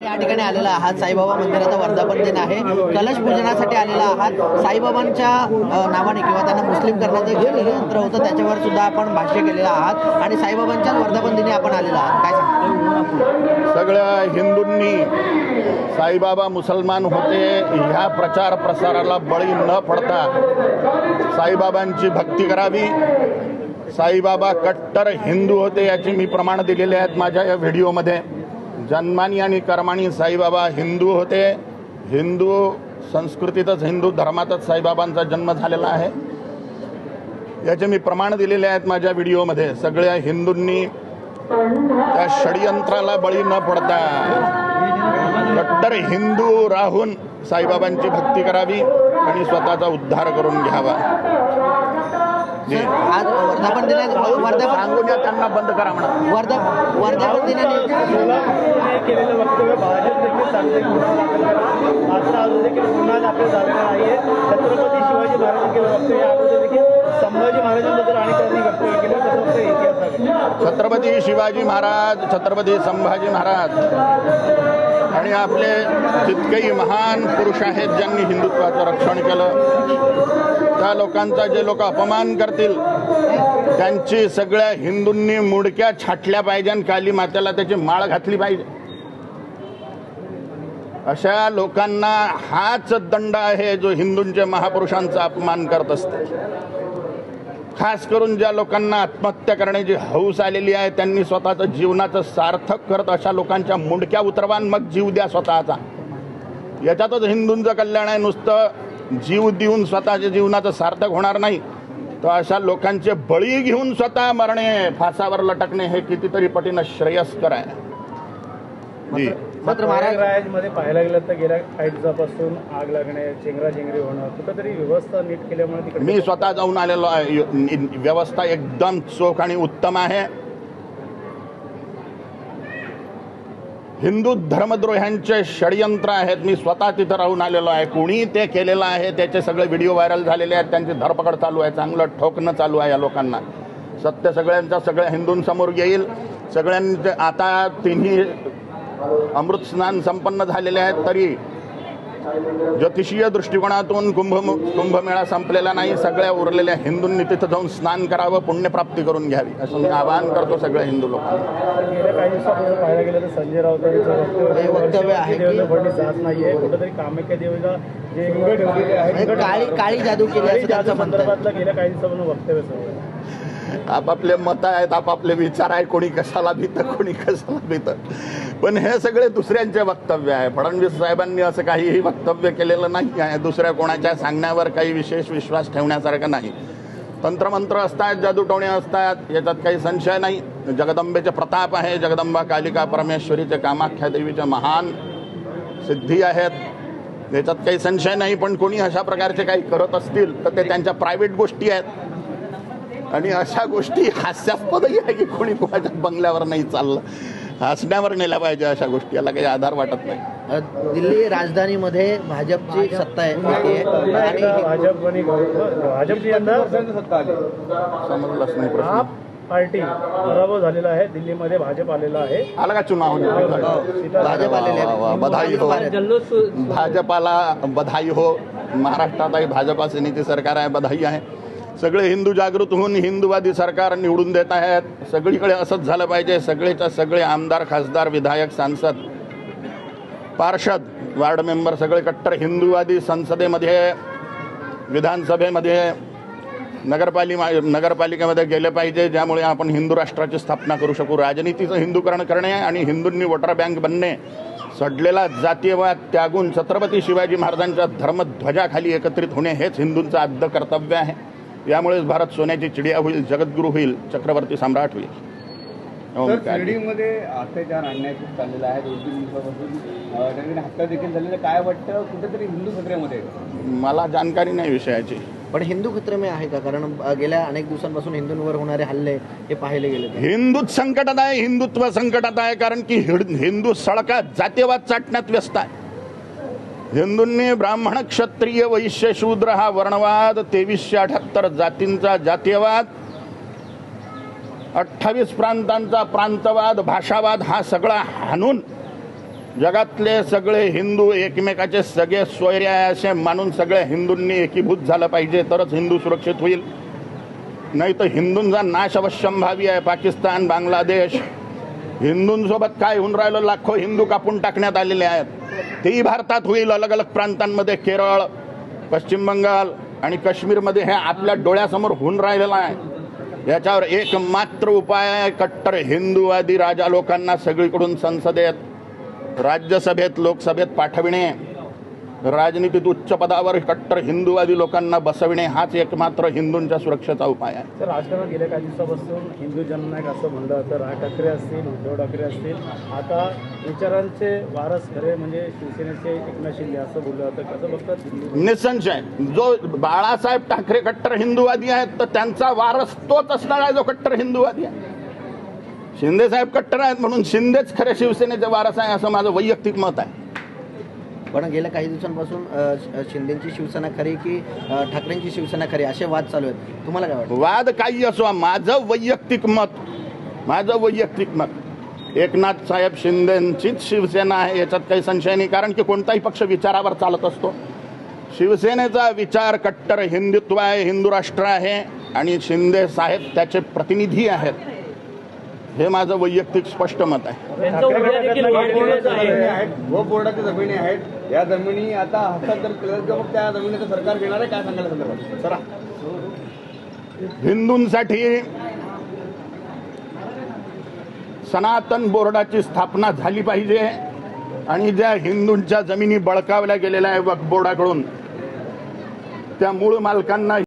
या ठिकाणी आलेला आहात. साईबाबा मंदिराचा वर्धापन दिन आहे. कलश पूजनासाठी आलेला आहात. साईबाबांच्या नावाने किंवा त्यांना मुस्लिम करण्याचं जे षडयंत्र होतं त्याच्यावर सुद्धा आपण भाष्य केलेलं आहात आणि साईबाबांच्या वर्धापन दिनी आपण आलेला आहात. काय सांगता? सगळ्या हिंदूंनी साईबाबा मुसलमान होते ह्या प्रचार प्रसाराला बळी न पडता साईबाबांची भक्ती करावी. साईबाबा कट्टर हिंदू होते याची मी प्रमाण दिलेले आहेत माझ्या या व्हिडिओमध्ये. जन्मानी आणि कर्मानी साईबाबा हिंदू होते. हिंदू संस्कृतीतच हिंदू धर्मातच साईबाबांचा जन्म झालेला आहे याचे मी प्रमाण दिलेले आहेत माझ्या व्हिडिओमध्ये. सगळ्या हिंदूंनी त्या षडयंत्राला बळी न पडता कट्टर हिंदू राहून साईबाबांची भक्ती करावी आणि स्वतःचा उद्धार करून घ्यावा. आज वर्धापन दिनात सांगून द्या त्यांना बंद करा म्हणा. वर्धापन दिनाने केलेलं वक्तव्य भाजप देखील सांगते मात्र अजून देखील पुन्हा दाखल झालेला आहे. छत्रपती शिवाजी महाराजांनी केलं वक्तव्य अगोदर देखील संभाजी महाराजांबद्दल अनेक त्यांनी वक्तव्य केलं. कसं होतं इतिहास छत्रपती शिवाजी महाराज, छत्रपती संभाजी महाराज आणि आपले जितकेही महान पुरुष आहेत ज्यांनी हिंदुत्वाचं रक्षण केलं त्या लोकांचा जे लोक अपमान करतील त्यांची सगळ्या हिंदूंनी मुडक्या छाटल्या पाहिजे आणि काली मातेला त्याची माळ घातली पाहिजे. अशा लोकांना हाच दंड आहे जो हिंदूंच्या महापुरुषांचा अपमान करत असते. खास करून ज्या लोकांना आत्महत्या करण्याची हौस आलेली आहे त्यांनी स्वतःचं जीवनाचं सार्थक करत अशा लोकांच्या मुंडक्या उतरवान मग जीव द्या स्वतःचा. याच्यातच हिंदूंचं कल्याण आहे. नुसतं जीव देऊन स्वतःच्या जीवनाचं सार्थक होणार नाही तर अशा लोकांचे बळी घेऊन स्वतः मरणे, फासावर लटकणे हे कितीतरी पटीनं श्रेयस्कर आहे. मात्र महाराजमध्ये पाहायला गेलं तर गेल्या काही दिवसापासून आग लागणे, चेंगराचेंगरी होणं, कुठंतरी व्यवस्था नीट केल्यामुळे तिकडे मी स्वतः जाऊन आलेलो आहे. व्यवस्था एकदम चोख आणि उत्तम आहे. हिंदू धर्मद्रोह्यांचे षडयंत्र आहेत. मी स्वतः तिथं राहून आलेलो आहे. कुणी ते केलेलं आहे त्याचे सगळे व्हिडिओ व्हायरल झालेले आहेत. त्यांची धरपकड चालू आहे. चांगलं ठोकणं चालू आहे या लोकांना. सत्य सगळ्या हिंदूंसमोर येईल. सगळ्यांचे आता तिन्ही अमृत स्नान संपन्न झालेले आहेत तरी ज्योतिषीय दृष्टिकोनातून कुंभमेळा संपलेला नाही. सगळ्या उरलेल्या हिंदूंनी तिथं जाऊन स्नान करावं, पुण्यप्राप्ती करून घ्यावी असं मी आवाहन करतो सगळ्या हिंदू लोकांना. गेल्या काही दिवसापासून पाहायला गेलं तर संजय राऊत वक्तव्य आहे की जात नाहीये. कुठेतरी कामाख्या देवीला जे ठेवलेले आहे काळी जादू केली असं त्यांचं म्हणणं आहे. संदर्भातलं गेल्या काही दिवसापासून वक्तव्य सुरू आहे. आपापले मत आहेत, आपापले विचार आहे. कोणी कशाला भीतं, कोणी कशाला भीतं, पण हे सगळे दुसऱ्यांचे वक्तव्य आहे. फडणवीस साहेबांनी असं काहीही वक्तव्य केलेलं नाही आहे. दुसऱ्या कोणाच्या सांगण्यावर काही विशेष विश्वास ठेवण्यासारखं नाही. तंत्रमंत्र असतात, जादूटोणे असतात, याच्यात काही संशय नाही. जगदंबेचे प्रताप आहे. जगदंबा कालिका परमेश्वरीचे, कामाख्या देवीच्या महान सिद्धी आहेत, याच्यात काही संशय नाही. पण कोणी अशा प्रकारचे काही करत असतील तर ते त्यांच्या प्रायव्हेट गोष्टी आहेत आणि अशा गोष्टी हास्यास्पदही आहे की कोणी कोणाच्या बंगल्यावर नाही चाललं, हसण्यावर नेल्या पाहिजे. अशा गोष्टी याला काही आधार वाटत नाही. दिल्ली राजधानीमध्ये भाजपची सत्ता आहे आणि भाजपची यंदा सत्ता आली. समजलंच नाही प्रश्न. पार्टी पराभव झालेला आहे. दिल्लीमध्ये भाजप आलेला आहे. आला का चुनाव? भाजप आलेले आहे. बधाई हो, भाजपाला बधाई हो. महाराष्ट्रातही भाजपा सेनेची सरकार आहे, बधाई आहे. सगळे हिंदू जागृत होऊन हिंदूवादी सरकार निवडून देत आहेत. सगळीकडे असंच झालं पाहिजे. सगळेच्या सगळे आमदार, खासदार, विधायक, सांसद, पार्षद, वार्ड मेंबर सगळे कट्टर हिंदूवादी संसदेमध्ये, विधानसभेमध्ये, नगरपालिकेमध्ये गेले पाहिजे, ज्यामुळे आपण हिंदू राष्ट्राची स्थापना करू शकू. राजनीतीचं हिंदूकरण करणे आणि हिंदूंनी वोटर बँक बनणे, सडलेला जातीयवाद त्यागून छत्रपती शिवाजी महाराजांच्या धर्मध्वजाखाली एकत्रित होणे हेच हिंदूंचं आद्य कर्तव्य आहे. यामुळेच भारत सोन्याची चिडिया होईल, जगद्गुरू होईल, चक्रवर्ती सम्राट होईल. शिर्डीमध्ये अत्याचार अन्याय खूप चाललेला आहे. 2-3 दिवसापासून हत्या देखील झालेलं. काय वाटतं, कुठेतरी हिंदू खतऱ्यामध्ये? मला जानकारी नाही विषयाची. पण हिंदू खतरे में आहे का? कारण गेल्या अनेक दिवसांपासून हिंदूंवर होणारे हल्ले हे पाहिले गेले. हिंदूच संकटात आहे, हिंदुत्व संकटात आहे. कारण की हिंदू सळकात जातीयवाद चाटण्यात व्यस्त आहे. हिंदूंनी ब्राह्मण, क्षत्रिय, वैश्य, शूद्र हा वर्णवाद, 2378 जातींचा जातीयवाद, 28 प्रांतांचा प्रांतवाद, भाषावाद हा सगळा हाणून जगातले सगळे हिंदू एकमेकाचे सगळे सोयरे आहे असे मानून सगळ्या हिंदूंनी एकीभूत झालं पाहिजे, तरच हिंदू सुरक्षित होईल. नाही तर हिंदूंचा नाश अवश्यंभावी आहे. पाकिस्तान, बांगलादेश, हिंदूंसोबत काय होऊन राहिलं, लाखो हिंदू कापून टाकण्यात आलेले आहेत. तेही भारतात होईल. अलग अलग प्रांतांमध्ये, केरळ, पश्चिम बंगाल आणि काश्मीरमध्ये हे आपल्या डोळ्यासमोर होऊन राहिलेलं आहे. याच्यावर एकमात्र उपाय आहे, कट्टर हिंदूवादी राजा लोकांना सगळीकडून संसदेत, राज्यसभेत, लोकसभेत पाठविणे, राजनीतीत उच्च पदावर कट्टर हिंदूवादी लोकांना बसविणे, हाच एकमात्र हिंदूंच्या सुरक्षेचा उपाय आहे. तर राजकारणात गेल्या काही दिवसापासून हिंदू जननायक असं म्हणलं तर राज ठाकरे असतील, उद्धव ठाकरे असतील, आता विचारांचे वारस खरे म्हणजे शिवसेनेचे एकनाथ शिंदे असं बोललं जातं. कसं बघतात हिंदू? निसंशय जो बाळासाहेब ठाकरे कट्टर हिंदूवादी आहेत तर त्यांचा वारस तोच असणार आहे जो कट्टर हिंदूवादी आहे. शिंदे साहेब कट्टर आहेत म्हणून शिंदेच खरे शिवसेनेचे वारस आहे असं माझं वैयक्तिक मत आहे. पण गेल्या काही दिवसांपासून शिंदेची शिवसेना खरी की ठाकरेंची शिवसेना खरी असे वाद चालू आहेत. तुम्हाला काय वाटतं? वाद काही असो, माझं वैयक्तिक मत एकनाथ साहेब शिंदेचीच शिवसेना आहे, याच्यात काही संशय नाही. कारण की कोणताही पक्ष विचारावर चालत असतो. शिवसेनेचा विचार कट्टर हिंदुत्व आहे, हिंदू राष्ट्र आहे आणि शिंदे साहेब त्याचे प्रतिनिधी आहेत. हे माझं वैयक्तिक स्पष्ट मत आहे. व बोर्डाच्या जमिनी आहेत, या जमिनी आता हस्तांतर केल्या किंवा मग त्या जमिनीचं सरकार घेणार आहे, काय सांगायला संदर्भात? चला, हिंदूंसाठी सनातन बोर्डाची स्थापना झाली पाहिजे आणि ज्या हिंदूंच्या जमिनी बळकावल्या गेलेल्या आहे वक्फ बोर्डाकडून त्या मूळ मालकांना